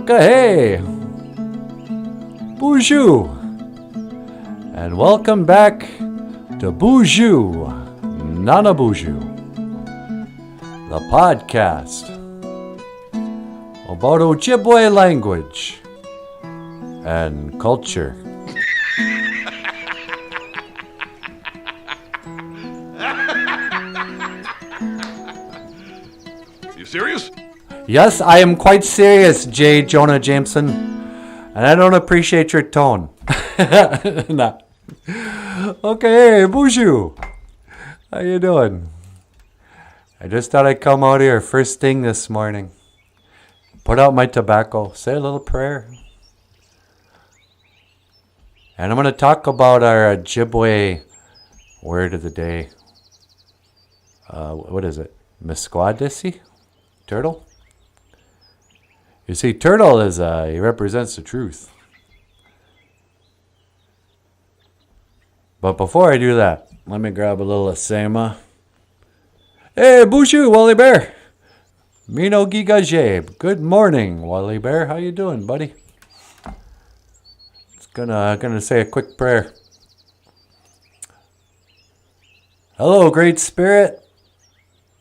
Hey, Bonjour, and welcome back to NANABOOZHOO, the podcast about Ojibwe language and culture. You serious? Yes, I am quite serious, J. Jonah Jameson, and I don't appreciate your tone. Nah. Okay, bonjour. How you doing? I just thought I'd come out here first thing this morning. Put out my tobacco, say a little prayer. And I'm going to talk about our Ojibwe word of the day. What is it? Misquadisi? Turtle? You see, turtle is, he represents the truth. But before I do that, let me grab a little Asema. Hey, Bonjour, Wally Bear. Mino Gigaje. Good morning, Wally Bear. How you doing, buddy? It's gonna say a quick prayer. Hello, Great Spirit.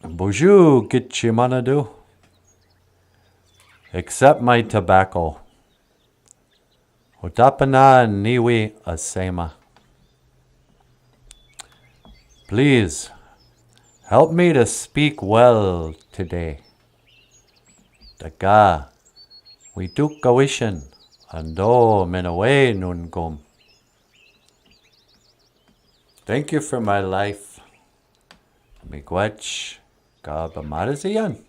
Bonjour, Gitchimanadu. Accept my tobacco. Otapana niwi asema. Please, help me to speak well today. Daga, we took kawishan, ando minawe nungum. Thank you for my life. Miigwech ka bamaraziyan.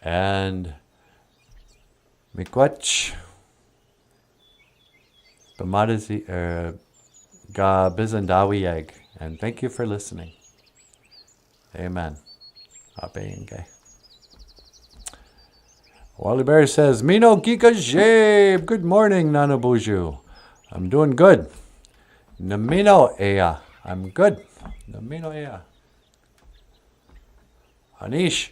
And miigwech bamarazi ga bizandawiyag. And thank you for listening. Amen. Abayenge. Wally Bear says, Mino Gika Jabe. Good morning, NANABOOZHOO. I'm doing good. Namino Ea. I'm good. Namino Ea. Anish.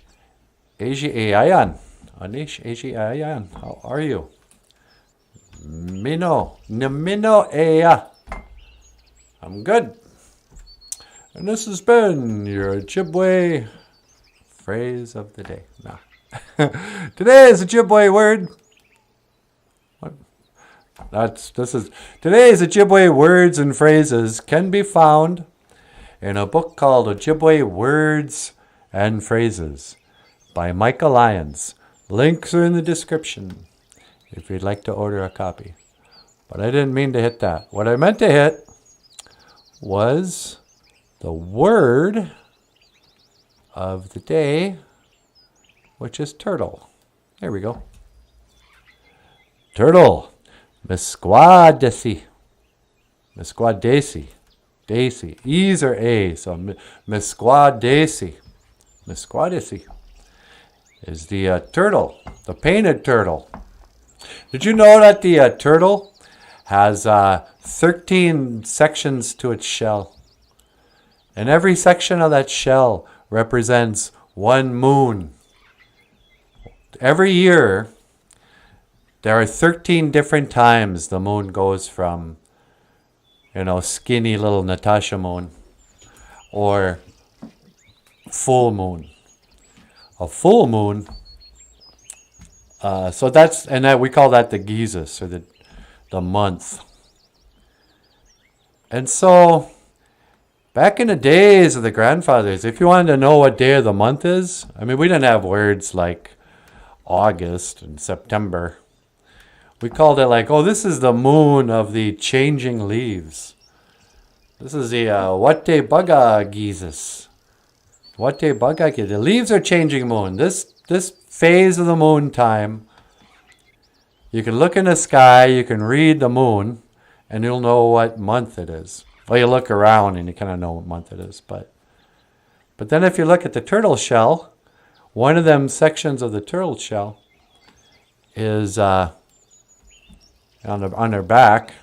Aji Ayan. Anish Aji Ayan. How are you? Mino. Namino Ea. I'm good. And this has been your Ojibwe phrase of the day. Nah. Today's Ojibwe word. What? Today's Ojibwe words and phrases can be found in a book called Ojibwe Words and Phrases by Michael Lyons. Links are in the description if you'd like to order a copy. But I didn't mean to hit that. What I meant to hit was the word of the day, which is turtle. There we go. Turtle. Misquadisi. Misquadisi. Daisy. E's are A. So misquadisi. Misquadisi is the turtle. The painted turtle. Did you know that the turtle has 13 sections to its shell? And every section of that shell represents one moon. Every year, there are 13 different times the moon goes from, skinny little Natasha moon or full moon. A full moon, so that's, and that we call that the Gizis, or the month. And so, back in the days of the grandfathers, if you wanted to know what day of the month is, we didn't have words like August and September. We called it like, this is the moon of the changing leaves. This is the Wate Baga Gizis. Wate Baga Gizis. The leaves are changing moon. This phase of the moon time, you can look in the sky, you can read the moon, and you'll know what month it is. Well, you look around and you kind of know what month it is. But then if you look at the turtle shell, one of them sections of the turtle shell is on their back,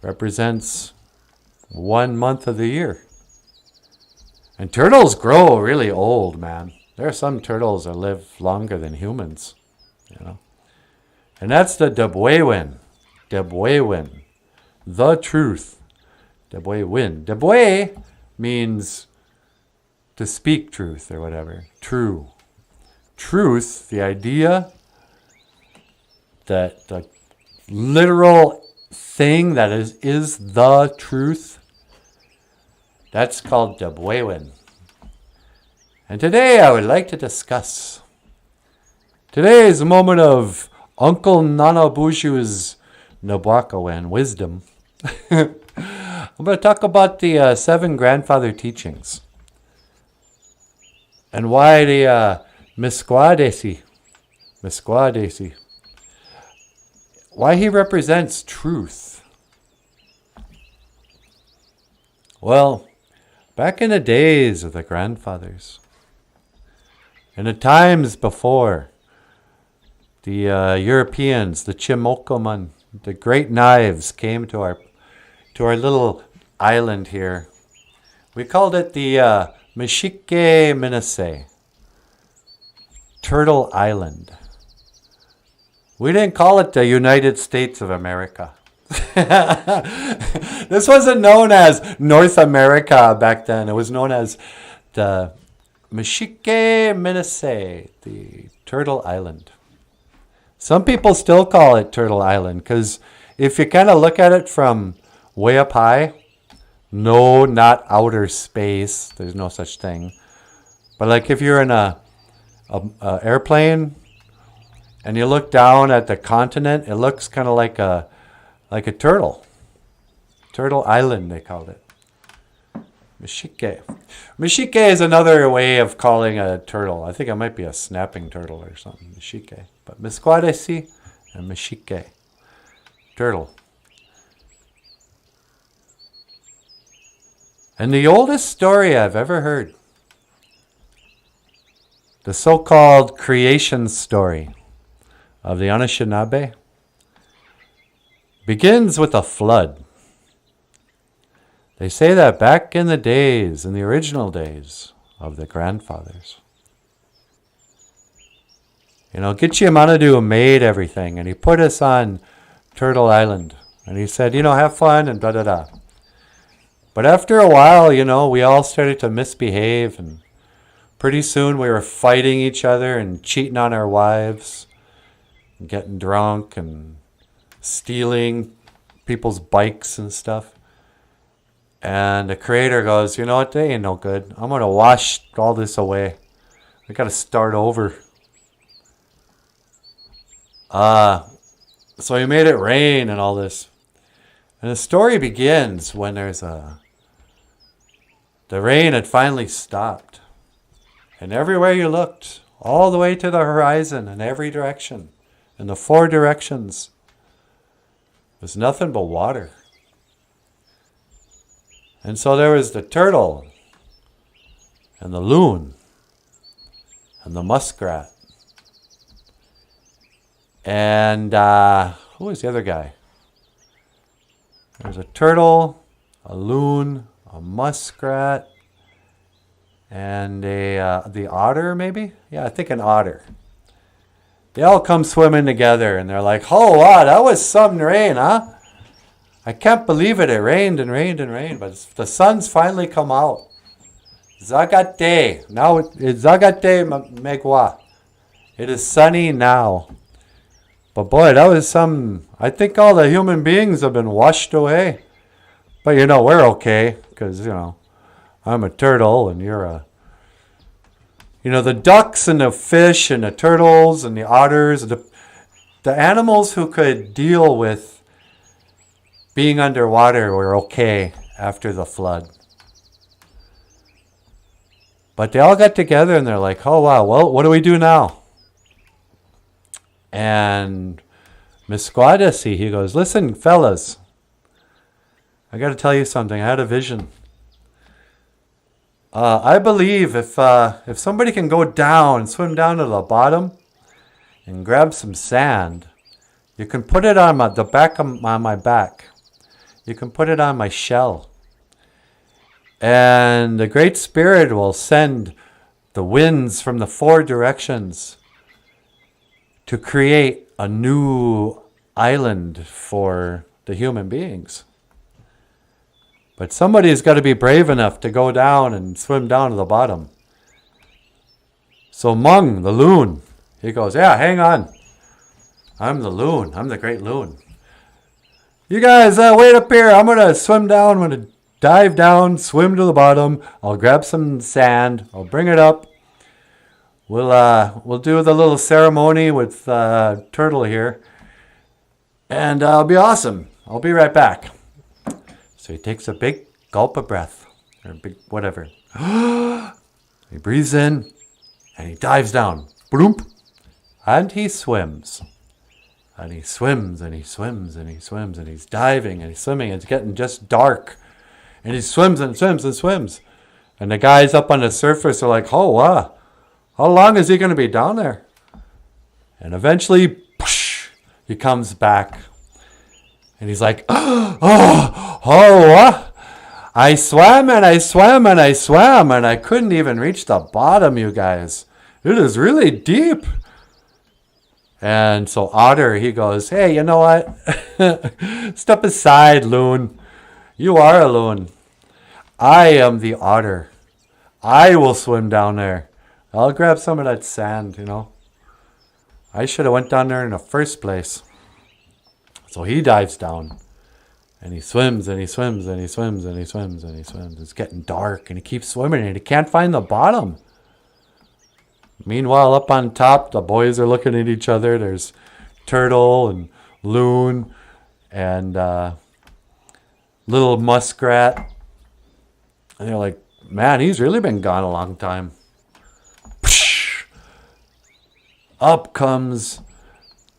represents 1 month of the year. And turtles grow really old, man. There are some turtles that live longer than humans. you know. And that's the Debwewin. Debwewin. The truth. Debwewin. Debwe means to speak truth or whatever. True. Truth, the idea that the literal thing that is the truth, that's called Debwewin. And today I would like to discuss. Today is a moment of Uncle NANABOOZHOO's Nabwakawen wisdom. I'm going to talk about the 7 grandfather teachings. And why the Misquadesi. Why he represents truth. Well, back in the days of the grandfathers, in the times before the Europeans, the Chimokoman, the great knives came to our little island here, we called it the Mishike Minase, Turtle Island. We didn't call it the United States of America. This wasn't known as North America back then. It was known as the Mishike Minase, the Turtle Island. Some people still call it Turtle Island because if you kind of look at it from way up high, no, not outer space. There's no such thing. But like if you're in a airplane and you look down at the continent, it looks kind of like a turtle. Turtle Island, they called it. Mishike. Mishike is another way of calling a turtle. I think it might be a snapping turtle or something. Mishike. But Misquadesi and Mishike. Turtle. And the oldest story I've ever heard, the so-called creation story of the Anishinaabe, begins with a flood. They say that back in the days, in the original days of the grandfathers, Gitchiamanadu made everything, and he put us on Turtle Island, and he said, have fun and da-da-da. But after a while, we all started to misbehave, and pretty soon we were fighting each other and cheating on our wives, and getting drunk and stealing people's bikes and stuff. And the creator goes, you know what, they ain't no good. I'm going to wash all this away. We got to start over. So he made it rain and all this. And the story begins when the rain had finally stopped. And everywhere you looked, all the way to the horizon in every direction, in the 4 directions, was nothing but water. And so there was the turtle, and the loon, and the muskrat. And who was the other guy? There was a turtle, a loon, a muskrat, and the otter, maybe? Yeah, I think an otter. They all come swimming together, and they're like, oh, wow, that was some rain, huh? I can't believe it. It rained and rained and rained, but the sun's finally come out. Zagate. Now it's Zagate Megwa. It is sunny now. But boy, that was I think all the human beings have been washed away. But we're okay, because, I'm a turtle and you're the ducks and the fish and the turtles and the otters, the animals who could deal with being underwater were okay after the flood. But they all got together and they're like, oh wow, well, what do we do now? And Misquadesi, he goes, listen, fellas, I got to tell you something. I had a vision. I believe if somebody can go down, swim down to the bottom and grab some sand, you can put it on my back. You can put it on my shell. And the Great Spirit will send the winds from the 4 directions to create a new island for the human beings. But somebody's got to be brave enough to go down and swim down to the bottom. So Mung, the loon, he goes, yeah, hang on. I'm the loon. I'm the great loon. You guys, wait up here. I'm going to swim down. I'm going to dive down, swim to the bottom. I'll grab some sand. I'll bring it up. We'll do the little ceremony with Turtle here. And it'll be awesome. I'll be right back. So he takes a big gulp of breath. Or a big whatever. He breathes in. And he dives down. Bloop. And he swims. And he swims and he swims and he swims. And he's diving and he's swimming. It's getting just dark. And he swims and swims and swims. And the guys up on the surface are like, oh, wow. How long is he going to be down there? And eventually, whoosh, he comes back. And he's like, what? I swam and I swam and I swam. And I couldn't even reach the bottom, you guys. It is really deep. And so Otter, he goes, hey, you know what? Step aside, loon. You are a loon. I am the otter. I will swim down there. I'll grab some of that sand, you know. I should have went down there in the first place. So he dives down. And he swims and he swims and he swims and he swims and he swims. It's getting dark and he keeps swimming and he can't find the bottom. Meanwhile, up on top, the boys are looking at each other. There's Turtle and Loon and little muskrat. And they're like, man, he's really been gone a long time. Up comes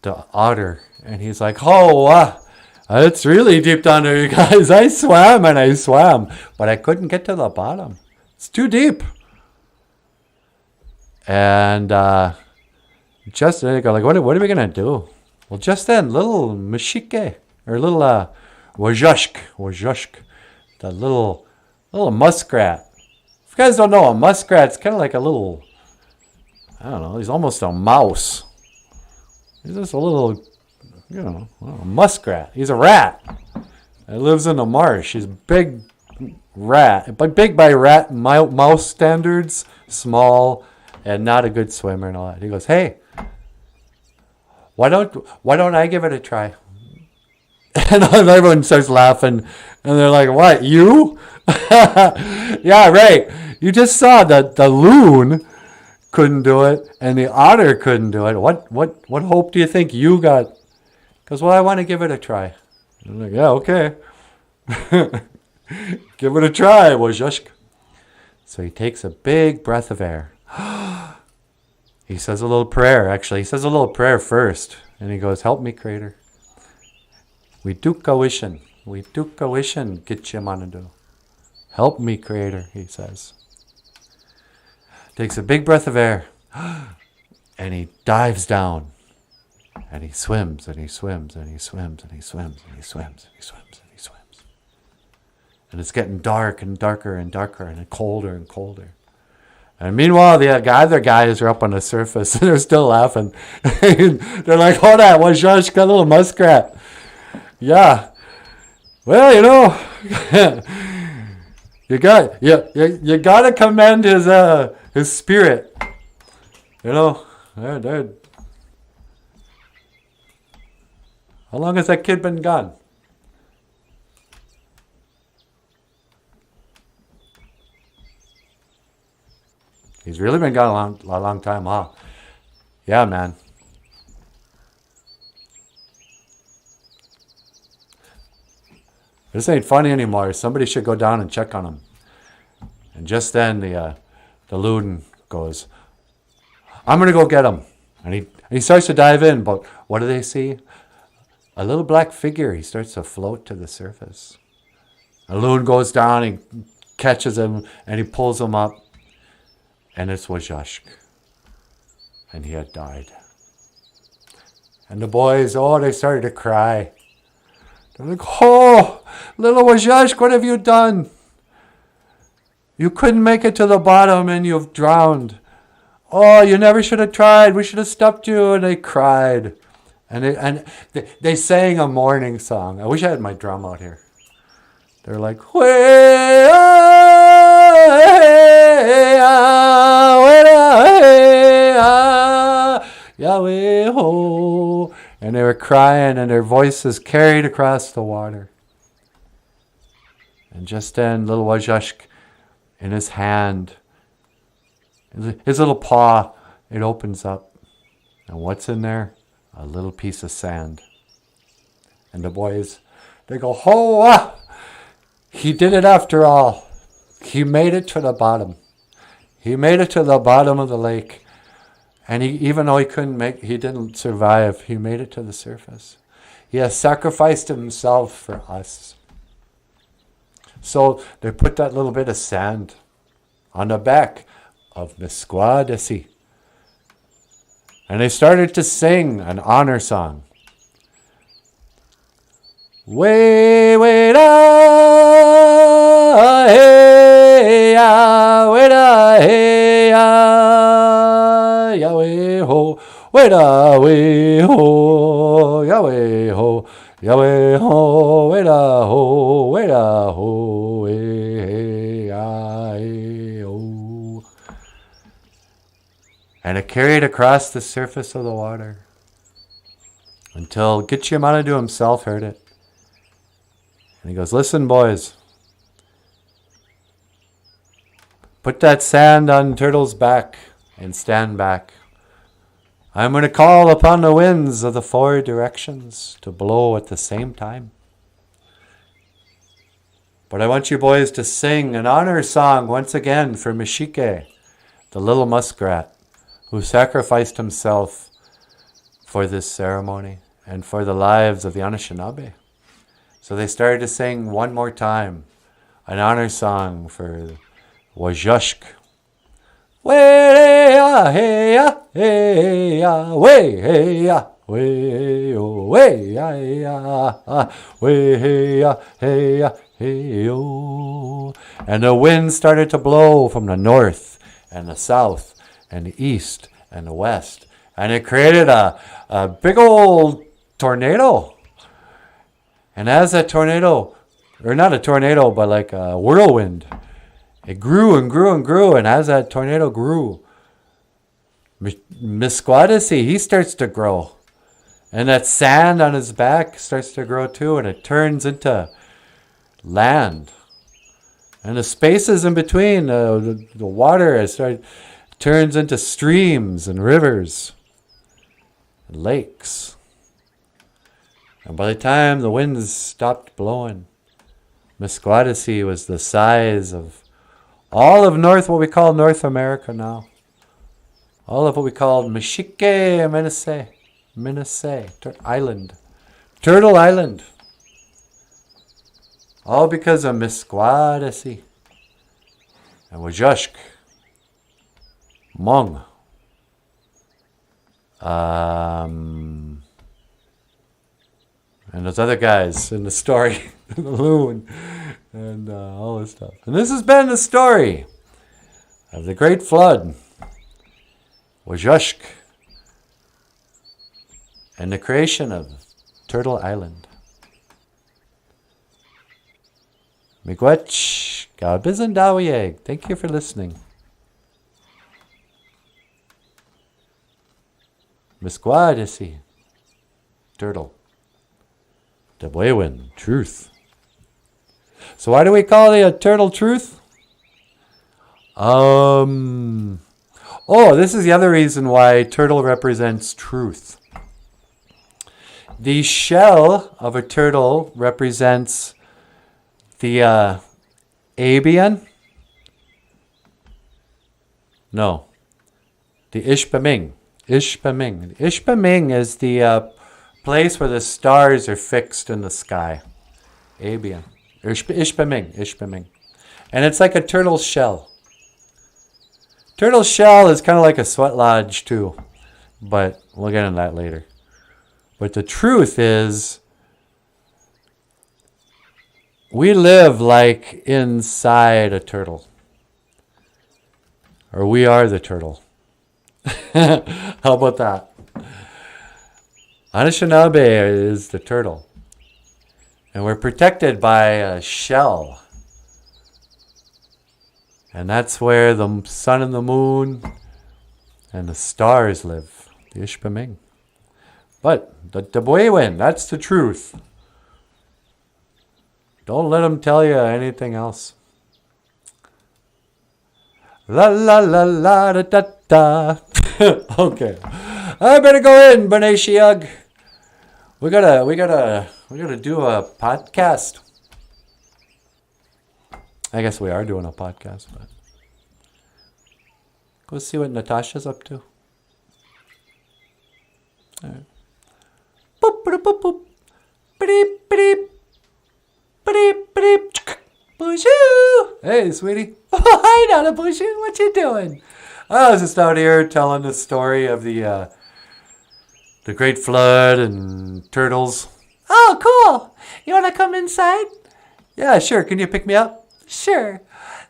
the otter. And he's like, oh, it's really deep down there, you guys. I swam and I swam. But I couldn't get to the bottom. It's too deep. And just then they go like, what are we going to do? Well, just then, little Mashike, or little Wajashk, the little muskrat. If you guys don't know, a muskrat's kind of like a little, I don't know, he's almost a mouse. He's just a little, a muskrat. He's a rat. He lives in the marsh. He's a big rat. But big by rat mouse standards, small, and not a good swimmer and all that. He goes, hey, why don't I give it a try? And everyone starts laughing. And they're like, what, you? Yeah, right. You just saw that the loon couldn't do it and the otter couldn't do it. What hope do you think you got? Because, well, I want to give it a try. And I'm like, yeah, okay. Give it a try, Wajashk. So he takes a big breath of air. He says a little prayer, actually. He says a little prayer first. And he goes, help me, Creator. We duka wishin. We duka wishin, Gitchamanadu. Help me, Creator, he says. Takes a big breath of air. And he dives down. And he swims, and he swims, and he swims, and he swims, and he swims, and he swims, and he swims. And it's getting dark and darker and darker and colder and colder. And meanwhile, the other guys are up on the surface and they're still laughing. They're like, hold on, what's Josh got a little muskrat? Yeah. Well, you got to commend his spirit. How long has that kid been gone? He's really been gone a long time, huh? Yeah, man. This ain't funny anymore. Somebody should go down and check on him. And just then the loon goes, I'm going to go get him. And he starts to dive in, but what do they see? A little black figure. He starts to float to the surface. The loon goes down, he catches him, and he pulls him up. And it's Wajashk. And he had died. And the boys, they started to cry. They're like, oh, little Wajashk, what have you done? You couldn't make it to the bottom and you've drowned. oh, you never should have tried. We should have stopped you. And they cried. And they sang a mourning song. I wish I had my drum out here. They're like, Yahweh ho. And they were crying, and their voices carried across the water. And just then, little Wajashk, in his hand, his little paw, it opens up. And what's in there? A little piece of sand. And the boys, they go, ho! He did it after all. He made it to the bottom. He made it to the bottom of the lake. And even though he didn't survive, he made it to the surface. He has sacrificed himself for us. So they put that little bit of sand on the back of Misquadesi. And they started to sing an honor song. Way, way, da, hey, ya, way, da, hey, ya, Yahweh, ho, way, da, way, ho, Yahweh, ho, Yahweh, ho, way, da, ho, way, da, ho, hey, ya, hey, ho. And it carried across the surface of the water until Gitchiamanadu himself heard it. And he goes, listen, boys. Put that sand on Turtle's back and stand back. I'm going to call upon the winds of the 4 directions to blow at the same time. But I want you boys to sing an honor song once again for Mishike, the little muskrat, who sacrificed himself for this ceremony and for the lives of the Anishinaabe. So they started to sing one more time an honor song for Wajashk. Way-ya, hey-ya, hey-ya, way-ya, way-yo, way-ya, way-ya, hey-ya, hey-yo. And the wind started to blow from the north and the south and the east and the west. And it created a big old tornado. And as that tornado, or not a tornado, but like a whirlwind, it grew and grew and grew. And as that tornado grew, Misquadesi, he starts to grow. And that sand on his back starts to grow too. And it turns into land. And the spaces in between, the water turns into streams and rivers and lakes. And by the time the winds stopped blowing, Misquadesi was the size of all of what we call North America now. All of what we call Mishike, Minase, Turtle Island. All because of Misquadesi and Wajashk, Hmong. And those other guys in the story, the loon, and all this stuff. And this has been the story of the Great Flood, Wajashk, and the creation of Turtle Island. Miigwech, Gabizan Dawiyeg. Thank you for listening. Misquadesi, Turtle. Debwewin, truth. So why do we call it a turtle truth? Oh, this is the other reason why turtle represents truth. The shell of a turtle represents the Abian. No, the Ishpeming. Ishpeming. Ishpeming is the place where the stars are fixed in the sky. Abian. Ishpeming. And it's like a turtle's shell. Turtle's shell is kind of like a sweat lodge too. But we'll get into that later. But the truth is, we live like inside a turtle. Or we are the turtle. How about that? Anishinaabe is the turtle. And we're protected by a shell. And that's where the sun and the moon and the stars live. The Ishpeming. But the Tabwewen, that's the truth. Don't let them tell you anything else. La la la la da da da. Okay. I better go in, B'nai Shiag. We gotta do a podcast. I guess we are doing a podcast, but go see what Natasha's up to. All right. Boop, boop, boop, boop. Beep, beep. Beep, beep. Bonjour. Hey, sweetie. Oh, hi, NANABOOZHOO. What you doing? I was just out here telling the story of the Great Flood and turtles. Oh, cool. You want to come inside? Yeah, sure. Can you pick me up? Sure.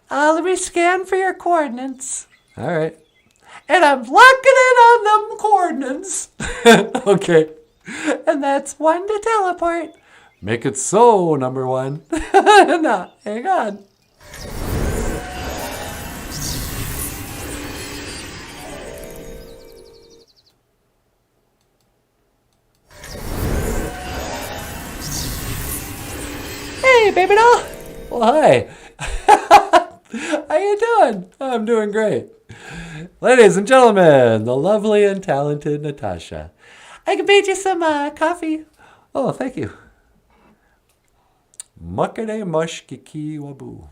Let me scan for your coordinates. All right. And I'm locking in on them coordinates. Okay. And that's 1 to teleport. Make it so, number 1. No, hang on. Hey, baby doll. Well, hi. How you doing? I'm doing great. Ladies and gentlemen, the lovely and talented Natasha. I can beat you some coffee. Oh, thank you. Makane mushkiki wabu.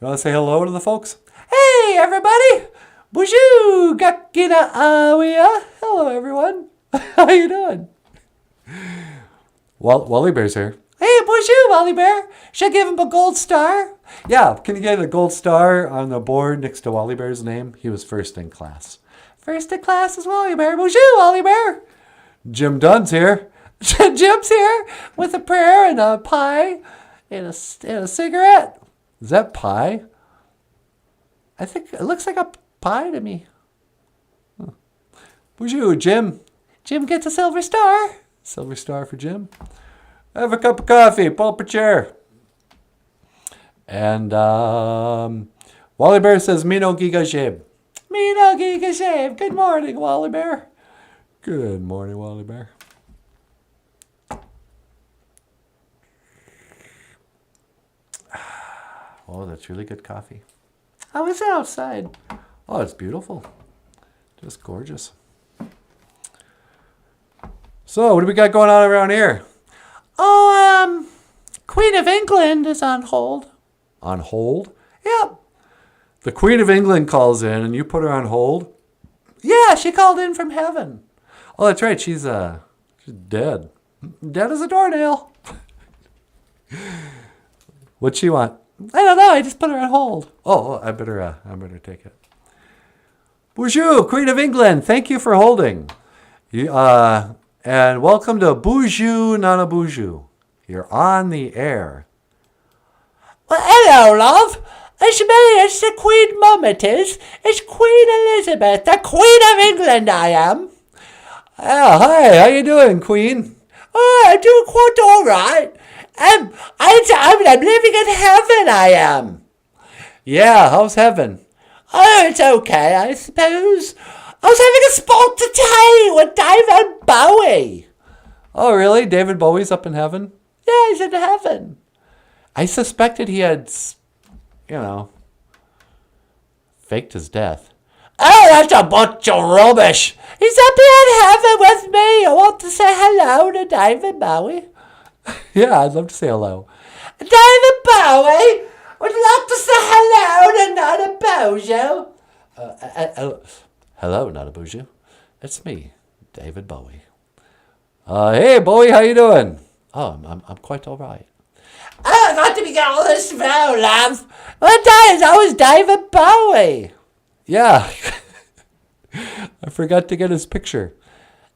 You want to say hello to the folks? Hey, everybody. Bonjour, gakina awia. Hello, everyone. How you doing? Wally Bear's here. Hey, bonjour, Wally Bear. Should I give him a gold star? Yeah, can you get a gold star on the board next to Wally Bear's name? He was first in class. First in class is Wally Bear. Bonjour, Wally Bear. Jim Dunn's here. Jim's here with a prayer and a pie and a cigarette. Is that pie? I think it looks like a pie to me. Huh. Bonjour, Jim. Jim gets a silver star. Silver star for Jim. Have a cup of coffee. Pull up a chair. And Wally Bear says, Mino Giga Shave. Mino Giga Shave. Good morning, Wally Bear. Good morning, Wally Bear. Oh, that's really good coffee. How is it outside? Oh, it's beautiful. Just gorgeous. So, what do we got going on around here? Oh, Queen of England is on hold. On hold? Yep. The Queen of England calls in and you put her on hold? Yeah, she called in from heaven. Oh, that's right. She's dead. Dead as a doornail. What'd she want? I don't know. I just put her on hold. Oh, I better take it. Bonjour, Queen of England. Thank you for holding. And welcome to Boozhoo NANABOOZHOO. You're on the air. Well, hello, love. It's me. It's the Queen Mum. It is. It's Queen Elizabeth, the Queen of England. I am. Oh, hi. How you doing, Queen? Oh, I'm doing quite all right. I'm living in heaven, I am. Yeah, how's heaven? Oh, it's okay, I suppose. I was having a sport today with David Bowie. Oh, really? David Bowie's up in heaven? Yeah, he's in heaven. I suspected he had, faked his death. Oh, that's a bunch of rubbish. He's up here in heaven with me. I want to say hello to David Bowie. Yeah, I'd love to say hello. David Bowie, would love to say hello to NANABOOZHOO. Hello, NANABOOZHOO. It's me, David Bowie. Hey, Bowie, how you doing? Oh, I'm quite all right. Oh, I got to be all this now, love. What day is always David Bowie? Yeah. I forgot to get his picture.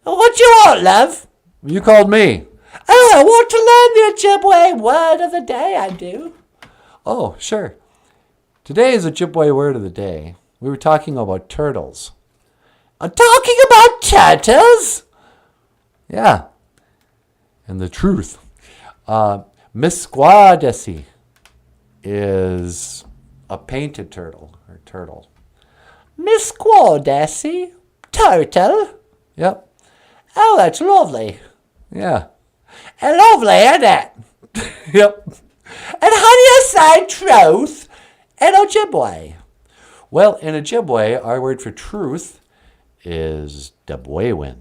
What you want, love? You called me. Oh, I want to learn the Ojibwe word of the day, I do. Oh, sure. Today is Ojibwe word of the day. We were talking about turtles. I'm talking about turtles. Yeah. And the truth. Misquadesi is a painted turtle or turtle. Misquadesi? Turtle? Yep. Oh, that's lovely. Yeah. And lovely, isn't it? Yep. And how do you say truth in Ojibwe? Well, in Ojibwe, our word for truth is Dabwewin.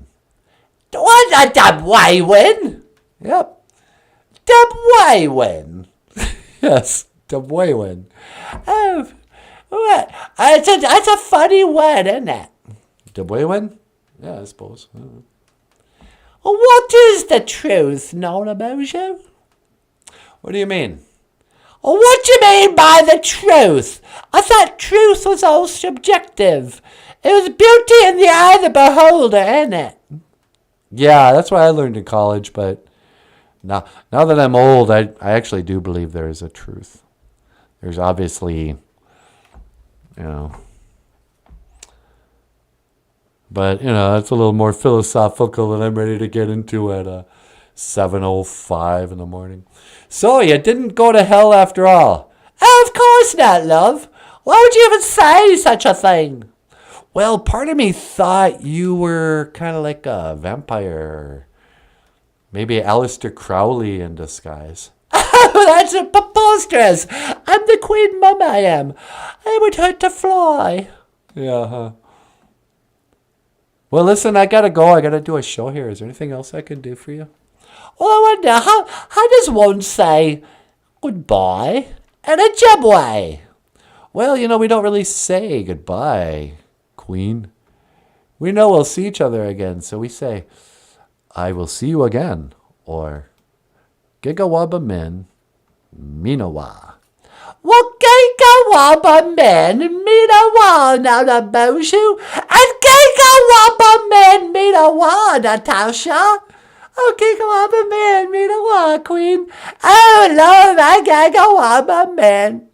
What's a Dabwewin? Yep. Dabwewin. Yes, Dabwewin. Oh, what? That's a funny word, isn't it? Dabwewin? Yeah, I suppose. What is the truth, NANABOOZHOO? What do you mean? What do you mean by the truth? I thought truth was all subjective. It was beauty in the eye of the beholder, isn't it? Yeah, that's what I learned in college, but now that I'm old, I actually do believe there is a truth. There's obviously, but, that's a little more philosophical than I'm ready to get into at 7:05 in the morning. So, you didn't go to hell after all? Oh, of course not, love. Why would you even say such a thing? Well, part of me thought you were kind of like a vampire. Or maybe Aleister Crowley in disguise. Oh, that's preposterous. I'm the Queen Mum, I am. I would hurt to fly. Yeah, huh? Well, listen, I gotta go. I gotta do a show here. Is there anything else I can do for you? Well, I wonder, how does one say goodbye in a Ojibwe? Well, we don't really say goodbye, Queen. We know we'll see each other again, so we say, I will see you again, or Gigawaba Min Minawa. Well, Gigawaba Min Minawa, NANABOOZHOO, and Gigawaba Min Minawa, Natasha. Oh, Gigawaba Min Minawa, Queen. Oh, Lord, my Gigawaba Min.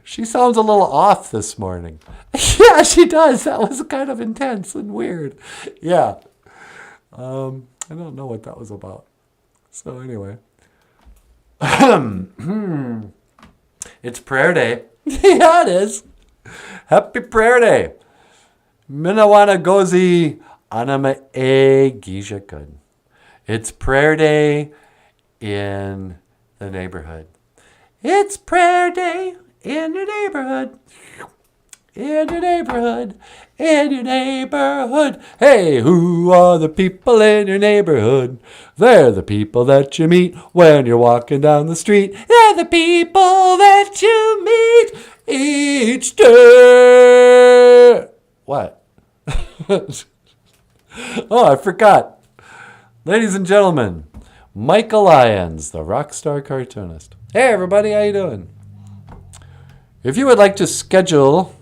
She sounds a little off this morning. Yeah, she does. That was kind of intense and weird. Yeah. I don't know what that was about. So anyway. It's prayer day. Yeah, it is. Happy prayer day. Minawana gozi anama e gijakun. It's prayer day in the neighborhood. It's prayer day in your neighborhood. In your neighborhood. In your neighborhood. Hey, who are the people in your neighborhood? They're the people that you meet when you're walking down the street. They're the people that you meet each day. What? Oh, I forgot. Ladies and gentlemen, Michael Lyons, the rock star cartoonist. Hey, everybody, how you doing? If you would like to schedule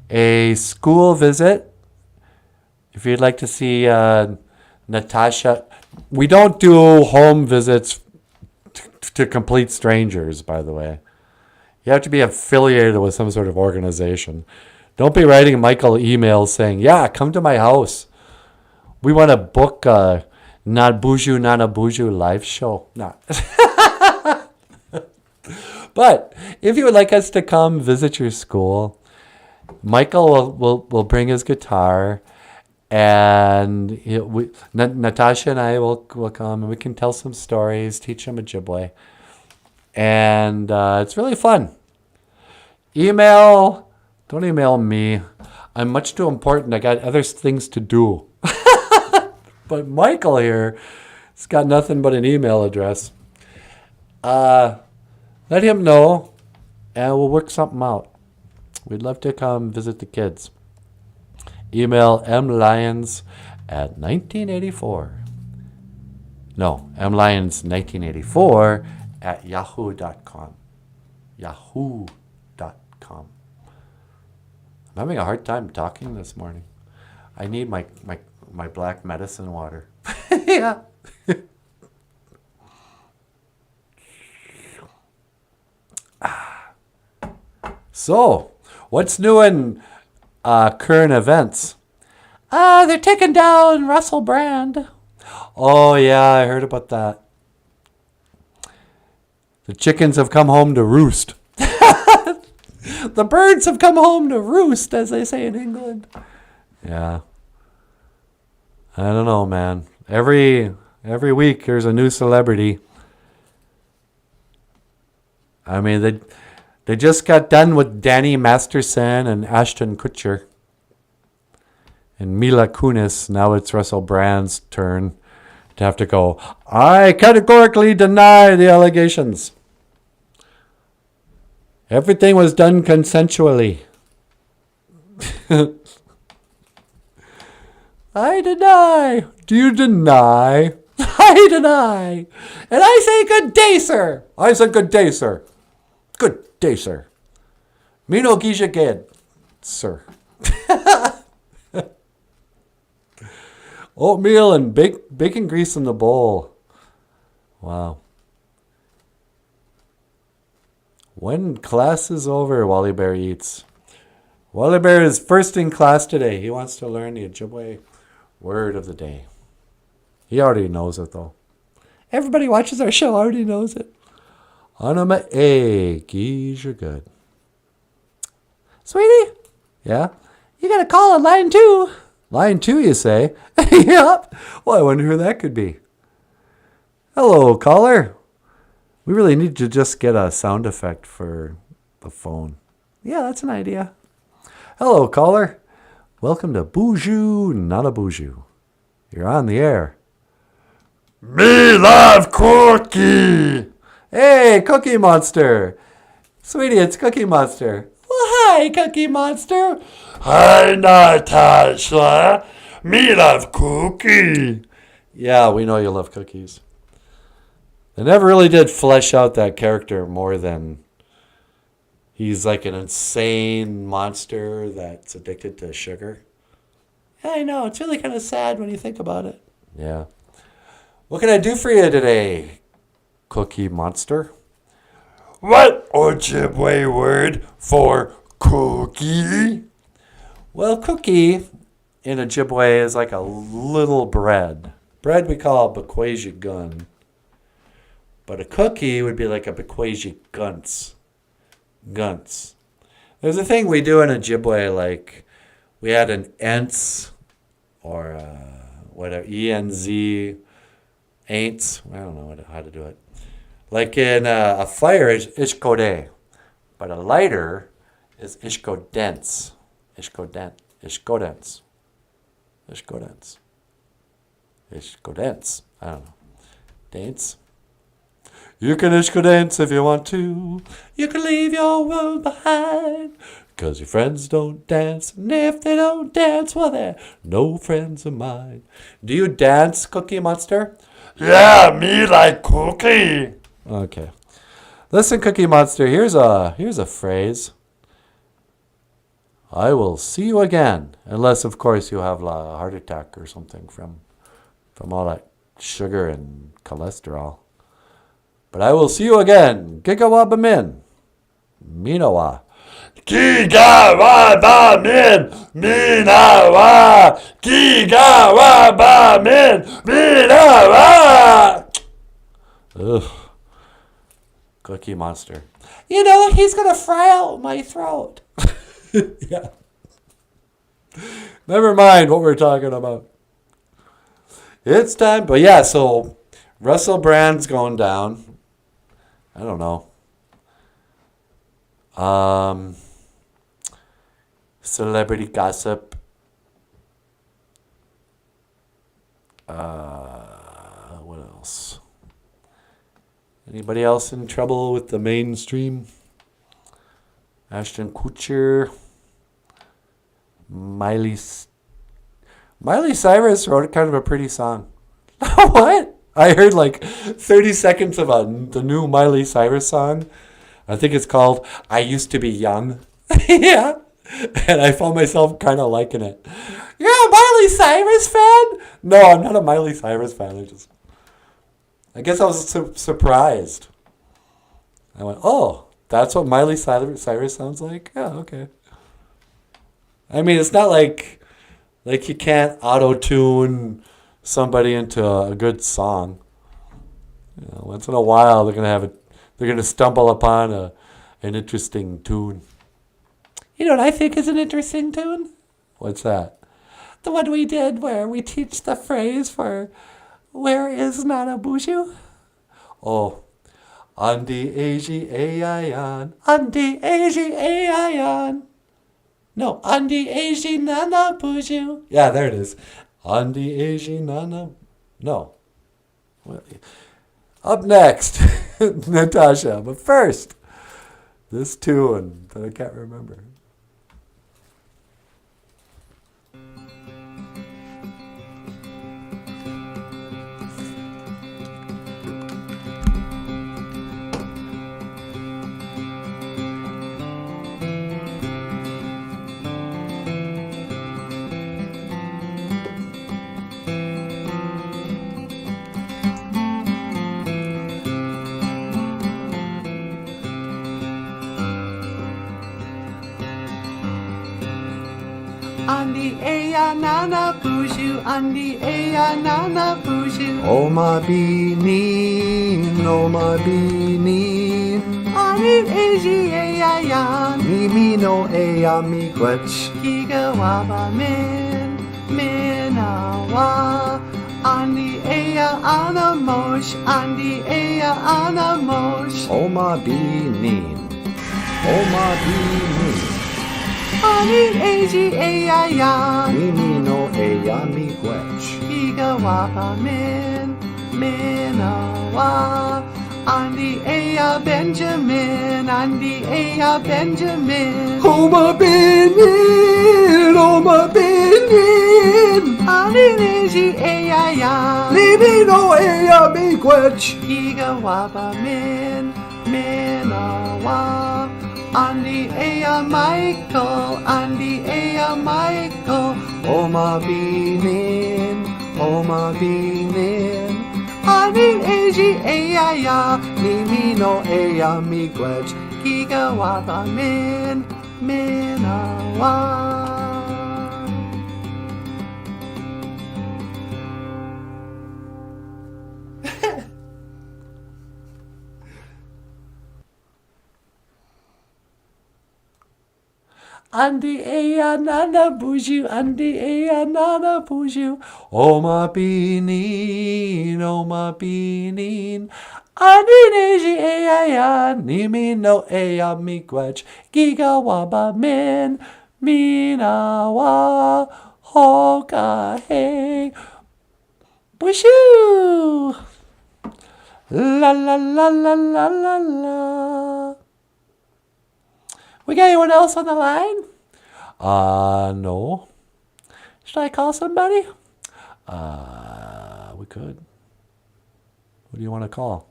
a school visit, if you'd like to see Natasha, we don't do home visits to complete strangers, by the way. You have to be affiliated with some sort of organization. Don't be writing Michael emails saying, yeah, come to my house. We want to book a NANABOOZHOO live show. No. But if you would like us to come visit your school, Michael will bring his guitar, and Natasha and I will come, and we can tell some stories, teach them Ojibwe, and it's really fun. Don't email me. I'm much too important. I got other things to do. But Michael here has got nothing but an email address. Let him know, and we'll work something out. We'd love to come visit the kids. Email mlyons@1984. No, mlyons1984 at yahoo.com. Yahoo.com. I'm having a hard time talking this morning. I need my black medicine water. Yeah. So, what's new in Current events. They're taking down Russell Brand. Oh, yeah, I heard about that. The chickens have come home to roost. The birds have come home to roost, as they say in England. Yeah. I don't know, man. Every week there's a new celebrity. I mean, they just got done with Danny Masterson and Ashton Kutcher. And Mila Kunis. Now it's Russell Brand's turn to have to go, I categorically deny the allegations. Everything was done consensually. I deny. Do you deny? I deny. And I say good day, sir. I said good day, sir. Good day, sir. Mino Gisha Ged, sir. Oatmeal and bacon grease in the bowl. Wow. When class is over, Wally Bear eats. Wally Bear is first in class today. He wants to learn the Ojibwe word of the day. He already knows it, though. Everybody watches our show already knows it. Anima A, geez, you're good. Sweetie? Yeah? You got a call on line 2. Line 2, you say? Yep. Well, I wonder who that could be. Hello, caller. We really need to just get a sound effect for the phone. Yeah, that's an idea. Hello, caller. Welcome to Boozhoo, NANABOOZHOO. You're on the air. Me love Cookie. Hey, Cookie Monster. Sweetie, it's Cookie Monster. Well, hi, Cookie Monster. Hi, Natasha. Me love Cookie. Yeah, we know you love cookies. They never really did flesh out that character more than he's like an insane monster that's addicted to sugar. Yeah, I know. It's really kind of sad when you think about it. Yeah. What can I do for you today, Cookie Monster? What Ojibwe word for cookie? Well, cookie in Ojibwe is like a little bread. Bread we call bakwaji gun. But a cookie would be like a bakwaji gunts. Gunts. There's a thing we do in Ojibwe, like we had an ents or whatever, ENZ, ain'ts. I don't know how to do it. Like in a fire is ishkode, but a lighter is ishkodents. Ishkodents. I don't know. Dance. You can ishkodents if you want to. You can leave your world behind. 'Cause your friends don't dance. And if they don't dance, well, they're no friends of mine. Do you dance, Cookie Monster? Yeah, me like cookie. Okay. Listen, Cookie Monster, here's a phrase. I will see you again. Unless, of course, you have a heart attack or something from all that sugar and cholesterol. But I will see you again. Gigawabamin. Minawa. Gigawabamin. Minawa. Gigawabamin. Minawa. Ugh. Cookie Monster. You know, he's going to fry out my throat. Yeah. Never mind what we're talking about. It's time. But yeah, so Russell Brand's going down. I don't know. Celebrity gossip. What else? Anybody else in trouble with the mainstream? Ashton Kutcher. Miley Cyrus wrote kind of a pretty song. What? I heard like 30 seconds of the new Miley Cyrus song. I think it's called I Used to Be Young. Yeah. And I found myself kind of liking it. You're a Miley Cyrus fan? No, I'm not a Miley Cyrus fan. I guess I was surprised. I went, oh, that's what Miley Cyrus sounds like? Yeah, okay. I mean, it's not like you can't auto-tune somebody into a good song. Once in a while, they're gonna stumble upon an interesting tune. You know what I think is an interesting tune? What's that? The one we did where we teach the phrase for "Where is NANABOOZHOO?" Oh, Andi Aji Aion, Andi Aji Aion. No, Andi Aji NANABOOZHOO. Yeah, there it is. Andi Aji Nana. No. Well, up next, Natasha. But first, this tune that I can't remember. Andi eya NANABOOZHOO, Andi eya NANABOOZHOO. Oma binin, Oma binin. Ani eji eya yan. Mimi no eya miigwech. Giga waba minawa. Andi eya anamosh, Andi eya anamosh. Oma binin, Oma binin. Ani eji eya yan. Mimi no eya miigwech. Giga waba minawa. Andi eya Benjamin, Andi eya Benjamin. Oma binin, Oma binin. Ani eji eya yan. Mimi no eya miigwech. Giga waba minawa. Andi eya Michael, Andi eya Michael. Oma binin, Oma binin. Ani eji eya ya. Mimi no eya miigwech. Giga waba minawa. Andi eya NANABOOZHOO, Andi eya NANABOOZHOO. Oma binin, Oma binin. Andi neji eya ya, Nimi no eya miigwech. Giga waba minawa. Hoka hey. Boozhoo. La la la la la la la. We got anyone else on the line? No. Should I call somebody? We could. Who do you want to call?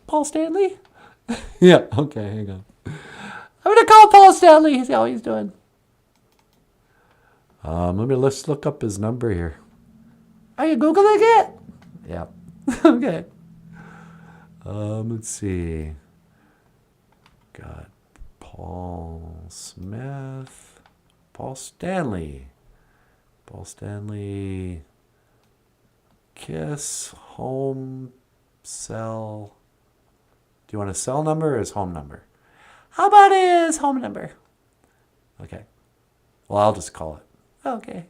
Paul Stanley? Yeah, okay, hang on. I'm going to call Paul Stanley, see how he's doing. Let's look up his number here. Are you Googling it? Yeah. Okay. Let's see. Got Paul Smith. Paul Stanley. Paul Stanley. Kiss. Home. Cell. Do you want his cell number or his home number? How about his home number? Okay. Well, I'll just call it. Okay.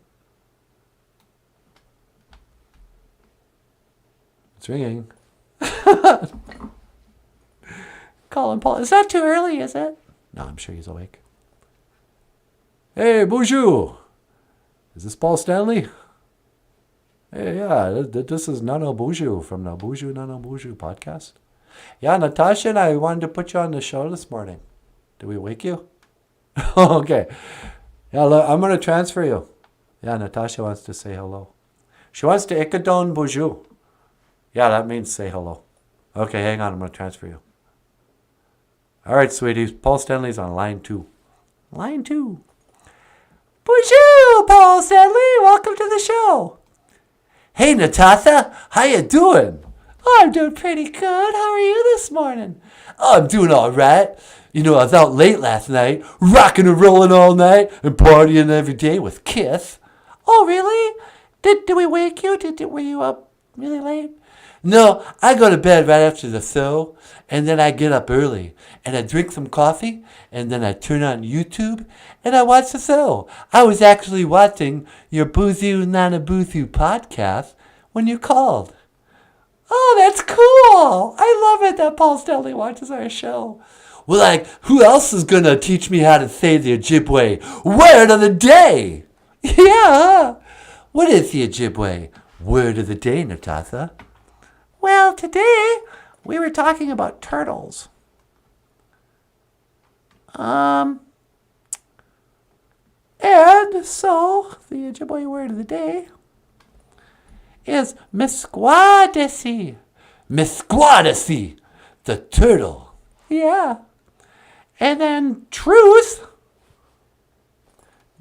It's ringing. Calling Paul. Is that too early, is it? No, I'm sure he's awake. Hey, Boozhoo. Is this Paul Stanley? Hey, yeah, this is NANABOOZHOO from the NANABOOZHOO podcast. Yeah, Natasha and I wanted to put you on the show this morning. Did we wake you? Okay. Yeah, look, I'm going to transfer you. Yeah, Natasha wants to say hello. She wants to Ikadon Boozhoo. Yeah, that means say hello. Okay, hang on. I'm going to transfer you. All right, sweeties. Paul Stanley's on line 2. Line 2. Boozhoo, Paul Stanley. Welcome to the show. Hey, Natasha. How you doing? Oh, I'm doing pretty good. How are you this morning? Oh, I'm doing all right. I was out late last night, rocking and rolling all night, and partying every day with Kiss. Oh, really? Did we wake you? Were you up really late? No, I go to bed right after the show, and then I get up early, and I drink some coffee, and then I turn on YouTube, and I watch the show. I was actually watching your Boozhoo NANABOOZHOO podcast when you called. Oh, that's cool. I love it that Paul Stanley watches our show. Well, who else is going to teach me how to say the Ojibwe word of the day? Yeah. What is the Ojibwe word of the day, Natasha? Well, today we were talking about turtles. And so the Ojibwe word of the day is Misquadesi. Misquadesi, the turtle. Yeah. And then truth,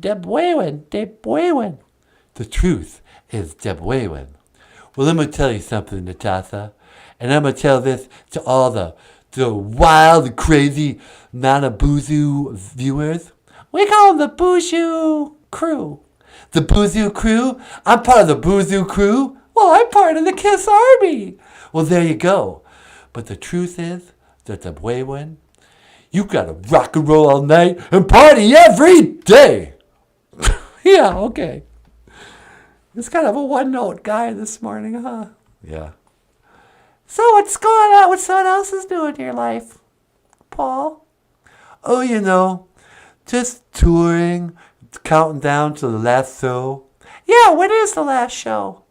Debwewin. The truth is Debwewin. Well, let me tell you something, Natasha. And I'm going to tell this to all the wild, crazy NANABOOZHOO viewers. We call them the Boozhoo crew. The Boozhoo crew? I'm part of the Boozhoo crew. Well, I'm part of the Kiss Army. Well, there you go. But the truth is that the Debwewin, you got to rock and roll all night and party every day. Yeah, okay. It's kind of a one-note guy this morning, huh? Yeah. So what's going on? What's someone else is doing in your life, Paul? Oh, just touring, counting down to the last show. Yeah, when is the last show?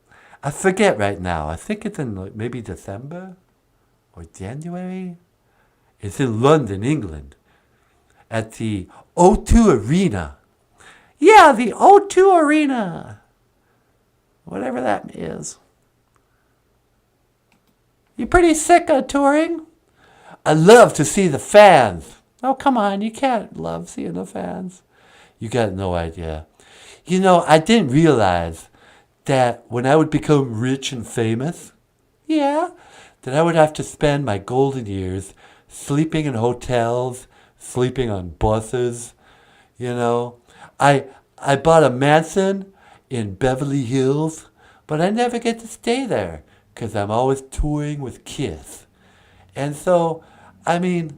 I forget right now. I think it's in maybe December or January. It's in London, England, at the O2 Arena. Yeah, the O2 Arena. Whatever that is. You pretty sick of touring? I love to see the fans. Oh, come on. You can't love seeing the fans. You got no idea. I didn't realize that when I would become rich and famous, yeah, that I would have to spend my golden years sleeping in hotels, sleeping on buses. I bought a mansion in Beverly Hills, but I never get to stay there because I'm always touring with Kiss. And so, I'm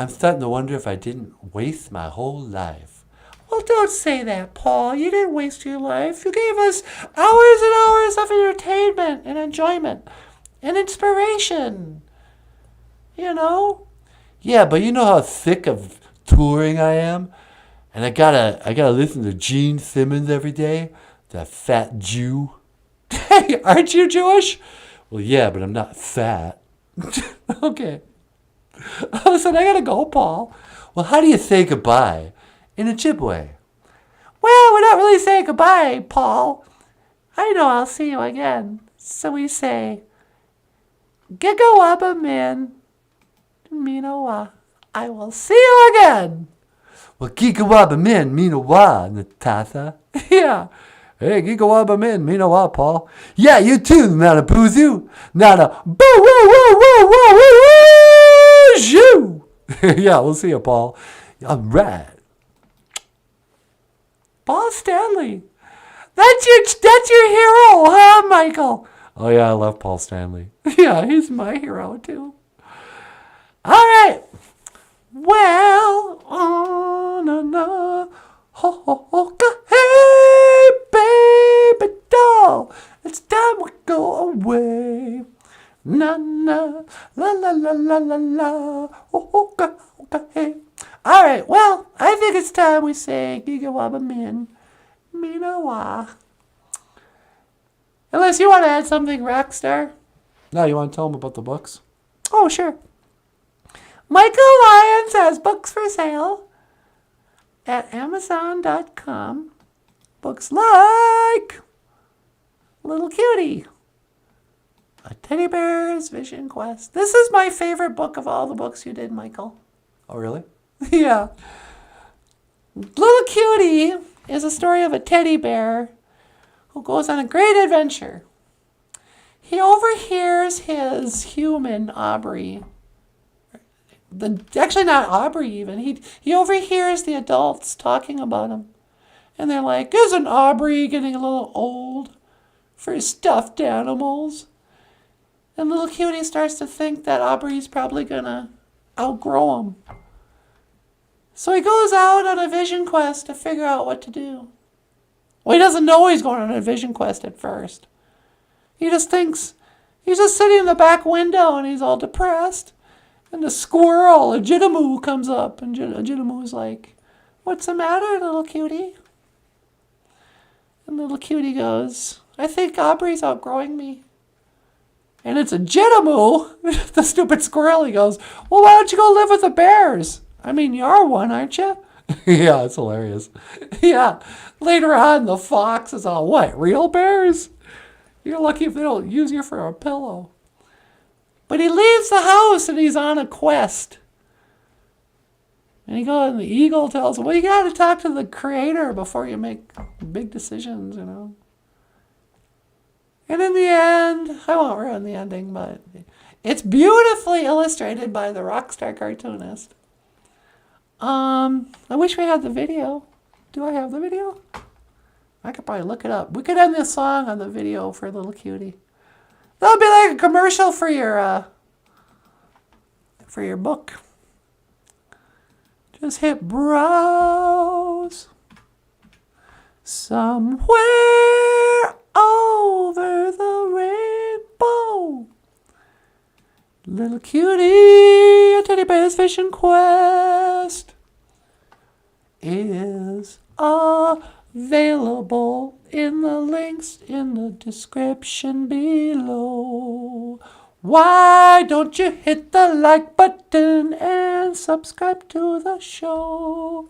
starting to wonder if I didn't waste my whole life. Well, don't say that, Paul. You didn't waste your life. You gave us hours and hours of entertainment and enjoyment and inspiration. Yeah, but you know how sick of touring I am? And I gotta listen to Gene Simmons every day, that fat Jew. Hey, aren't you Jewish? Well, yeah, but I'm not fat. Okay. Listen, I gotta go, Paul. Well, how do you say goodbye in Ojibwe? Well, we're not really saying goodbye, Paul. I know I'll see you again. So we say, Gigawaba min, Minawa. I will see you again. Well, Gigawaba min, Minawa, Natasha. Yeah. Hey, Gigawaba min, Minawa, Paul. Yeah, you too, NANABOOZHOO. NANABOOZHOO. Yeah, we'll see you, Paul. All right. Paul Stanley. That's your hero, huh, Michael? Oh, yeah, I love Paul Stanley. Yeah, he's my hero, too. All right. Well, na, ho, ho, ho, hey, baby doll, it's time we go away. Na, na, la, la, la, la, la, la, ho, ho, hey. All right, well, I think it's time we say Gigawaba min, Minawa. Unless you want to add something, Rockstar. No, you want to tell them about the books? Oh, sure. Michael Lyons has books for sale at Amazon.com. Books like Little Cutie, A Teddy Bear's Vision Quest. This is my favorite book of all the books you did, Michael. Oh, really? Yeah. Little Cutie is a story of a teddy bear who goes on a great adventure. He overhears his human, Aubrey, actually not Aubrey even. He overhears the adults talking about him. And they're like, isn't Aubrey getting a little old for stuffed animals? And little cutie starts to think that Aubrey's probably going to outgrow him. So he goes out on a vision quest to figure out what to do. Well, he doesn't know he's going on a vision quest at first. He just thinks, he's just sitting in the back window and he's all depressed. And the squirrel, a Jidamoo, comes up. And Jidamoo's like, what's the matter, little cutie? And little cutie goes, I think Aubrey's outgrowing me. And it's a Jidamoo, the stupid squirrel. He goes, well, why don't you go live with the bears? I mean, you're one, aren't you? Yeah, it's hilarious. Yeah. Later on, the fox is all, what, real bears? You're lucky if they don't use you for a pillow. But he leaves the house and he's on a quest. And and the eagle tells him, well, you got to talk to the creator before you make big decisions, you know. And in the end, I won't ruin the ending, but it's beautifully illustrated by the rockstar cartoonist. I wish we had the video. Do I have the video? I could probably look it up. We could end this song on the video for Little Cutie. That'll be like a commercial for your book. Just hit browse. Somewhere over the rainbow, Little Cutie, a teddy bear's vision quest is available in the links in the description below. Why don't you hit the like button and subscribe to the show?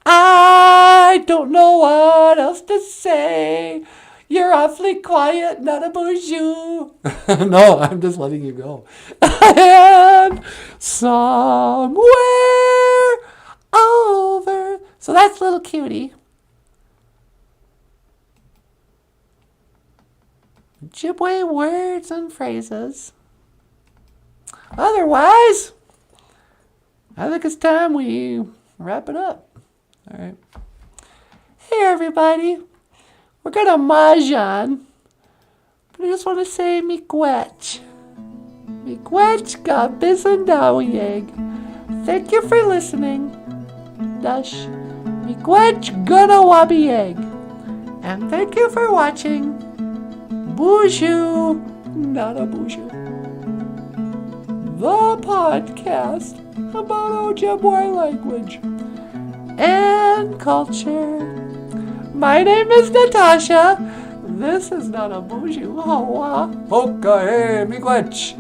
I don't know what else to say. You're awfully quiet, NANABOOZHOO. No, I'm just letting you go. And somewhere over. So that's Little Cutie. Ojibwe words and phrases. Otherwise, I think it's time we wrap it up. All right. Hey, everybody. We're going to mahjong. But I just want to say miigwech. Miigwech ga bisandawiyeg. Thank you for listening. Dash. Miigwech gonna wabieg. And thank you for watching. Boozhoo, NANABOOZHOO. The podcast about Ojibwe language and culture. My name is Natasha. This is NANABOOZHOO. Hawa. Hoka hey miigwech.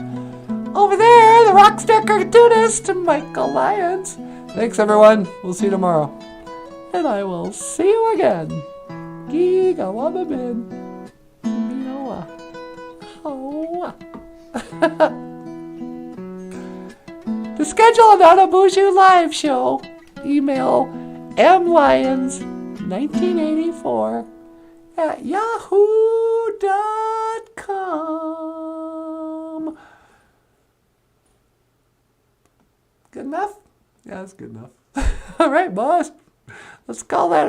Over there, the rockstar cartoonist, Michael Lyons. Thanks, everyone. We'll see you tomorrow. And I will see you again. Giga wababin. Minoa. Hawa. To schedule a NANABOOZHOO live show, email mlyons1984 at yahoo.com. Good enough? Yeah, that's good enough. All right, boss. Let's call that a